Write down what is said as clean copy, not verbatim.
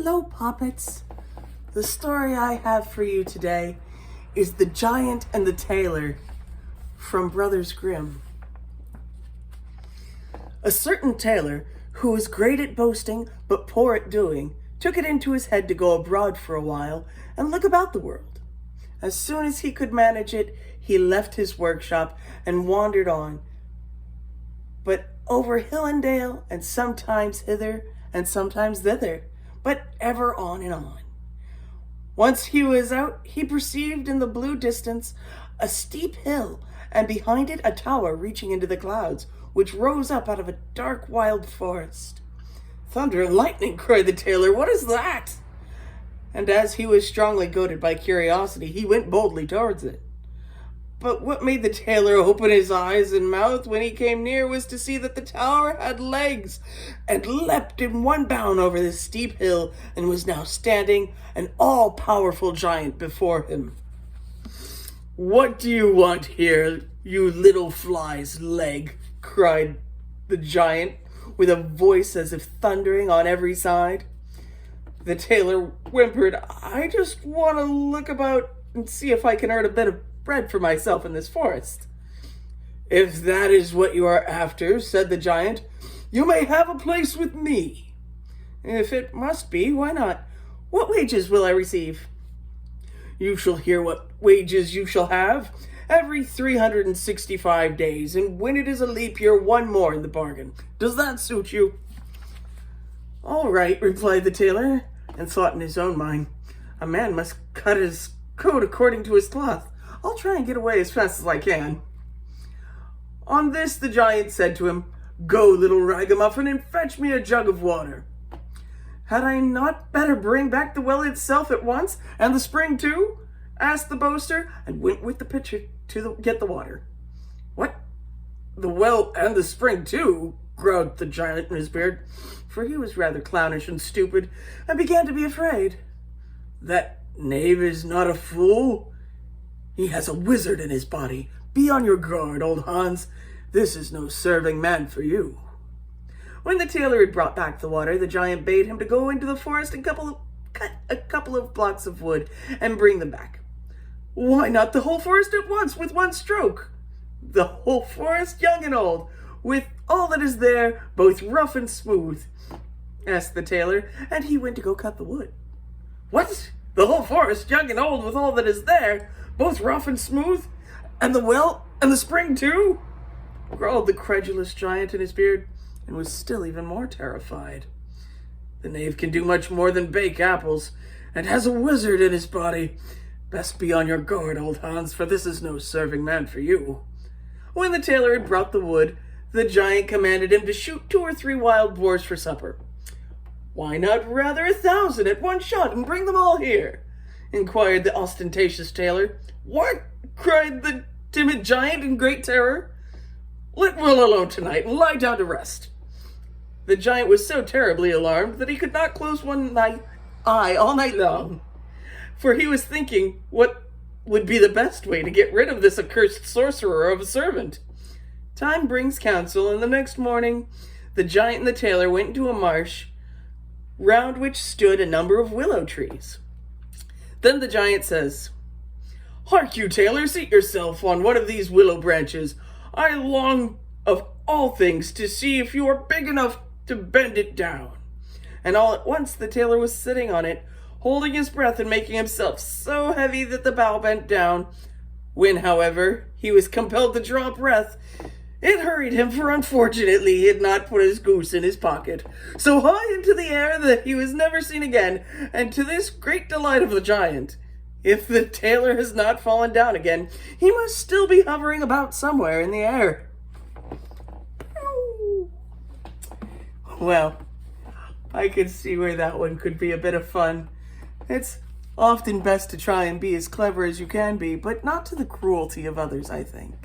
Hello, puppets. The story I have for you today is The Giant and the Tailor from Brothers Grimm. A certain tailor, who was great at boasting but poor at doing, took it into his head to go abroad for a while and look about the world. As soon as he could manage it, he left his workshop and wandered on, but over hill and dale, and sometimes hither and sometimes thither, but ever on and on. Once he was out, he perceived in the blue distance a steep hill, and behind it a tower reaching into the clouds, which rose up out of a dark wild forest. "Thunder and lightning!" cried the tailor. "What is that?" And as he was strongly goaded by curiosity, he went boldly towards it. But what made the tailor open his eyes and mouth when he came near was to see that the tower had legs, and leapt in one bound over the steep hill, and was now standing an all-powerful giant before him. "What do you want here, you little fly's leg?" cried the giant, with a voice as if thundering on every side. The tailor whimpered, "I just want to look about and see if I can earn a bit of bread for myself in this forest." "If that is what you are after," said the giant, "you may have a place with me." "If it must be, why not? What wages will I receive?" "You shall hear what wages you shall have. Every 365 days, and when it is a leap year, one more in the bargain. Does that suit you?" "All right," replied the tailor, and thought in his own mind, "A man must cut his coat according to his cloth. I'll try and get away as fast as I can." On this the giant said to him, "Go, little ragamuffin, and fetch me a jug of water." "Had I not better bring back the well itself at once, and the spring too?" asked the boaster, and went with the pitcher to get the water. "What? The well and the spring too?" growled the giant in his beard, for he was rather clownish and stupid, and began to be afraid. "That knave is not a fool. He has a wizard in his body. Be on your guard, old Hans. This is no serving man for you." When the tailor had brought back the water, the giant bade him to go into the forest and cut a couple of blocks of wood and bring them back. "Why not the whole forest at once, with one stroke?" "The whole forest, young and old, with all that is there, both rough and smooth?" asked the tailor, and he went to go cut the wood. "What? The whole forest, young and old, with all that is there, both rough and smooth? And the well and the spring too?" growled the credulous giant in his beard, and was still even more terrified. "The knave can do much more than bake apples, and has a wizard in his body. Best be on your guard, old Hans, for this is no serving man for you." When the tailor had brought the wood, the giant commanded him to shoot 2 or 3 wild boars for supper. "Why not rather 1,000 at one shot, and bring them all here?" inquired the ostentatious tailor. "What?" cried the timid giant in great terror. "Let well alone tonight, and lie down to rest." The giant was so terribly alarmed that he could not close one eye all night long, for he was thinking what would be the best way to get rid of this accursed sorcerer of a servant. Time brings counsel, and the next morning the giant and the tailor went into a marsh, round which stood a number of willow trees. Then the giant says, "Hark you, tailor, seat yourself on one of these willow branches. I long of all things to see if you are big enough to bend it down." And all at once the tailor was sitting on it, holding his breath and making himself so heavy that the bough bent down. When, however, he was compelled to draw breath, it hurried him, for unfortunately he had not put his goose in his pocket, so high into the air that he was never seen again, and to this great delight of the giant. If the tailor has not fallen down again, he must still be hovering about somewhere in the air. Well, I could see where that one could be a bit of fun. It's often best to try and be as clever as you can be, but not to the cruelty of others, I think.